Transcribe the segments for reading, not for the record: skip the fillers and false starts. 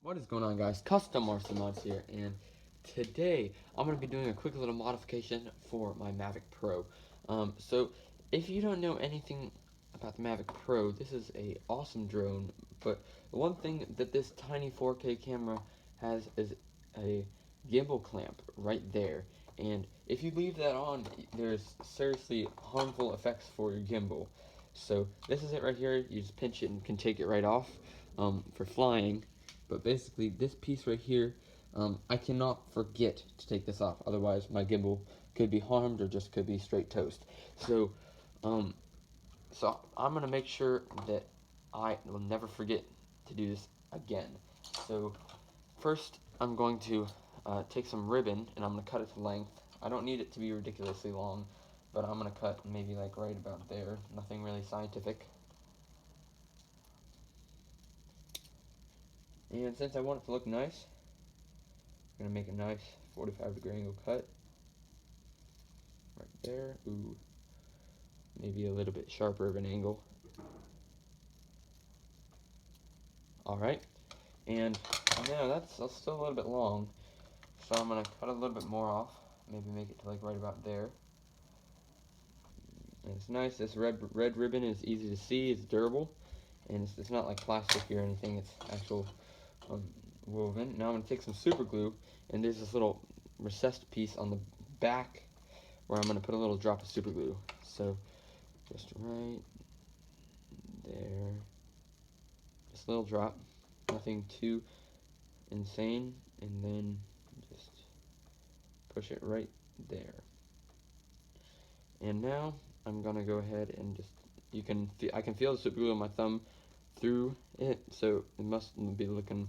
What is going on, guys? Custom RC Mods here, and today I'm going to be doing a quick little modification for my Mavic Pro. So if you don't know anything about the Mavic Pro, this is a awesome drone, but the one thing that this tiny 4K camera has is a gimbal clamp right there, and if you leave that on, there's seriously harmful effects for your gimbal. So this is it right here. You just pinch it and can take it right off for flying. But basically, this piece right here, I cannot forget to take this off. Otherwise, my gimbal could be harmed or just could be straight toast. So, um, I'm gonna make sure that I will never forget to do this again. So, first, I'm going to take some ribbon and I'm gonna cut it to length. I don't need it to be ridiculously long, but I'm gonna cut maybe like right about there. Nothing really scientific. And since I want it to look nice, I'm gonna make a nice 45-degree angle cut right there. Ooh, maybe a little bit sharper of an angle. Alright, and now that's still a little bit long, so I'm gonna cut a little bit more off, maybe make it to like right about there. And it's nice, this red ribbon is easy to see, it's durable, and it's not like plastic or anything, it's actual woven. Now I'm gonna take some super glue, and there's this little recessed piece on the back where I'm gonna put a little drop of super glue. So just right there, just a little drop, nothing too insane, and then just push it right there. And now I'm gonna go ahead and just, I can feel the super glue on my thumb through it, so it must be looking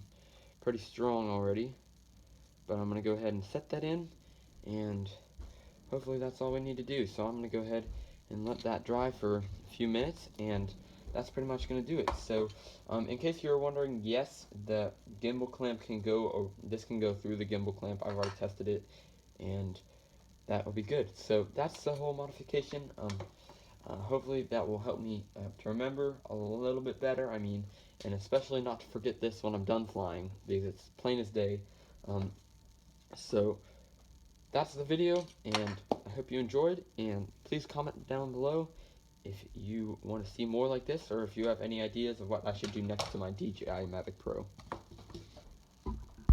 pretty strong already. But I'm gonna go ahead and set that in, and hopefully that's all we need to do. So I'm gonna go ahead and let that dry for a few minutes, and that's pretty much gonna do it. So in case you were wondering, yes, the gimbal clamp can go, or this can go through the gimbal clamp. I've already tested it, and that will be good. So that's the whole modification. Hopefully that will help me to remember a little bit better. I mean, and especially not to forget this when I'm done flying, because it's plain as day. So that's the video, and I hope you enjoyed, and please comment down below if you want to see more like this, or if you have any ideas of what I should do next to my DJI Mavic Pro.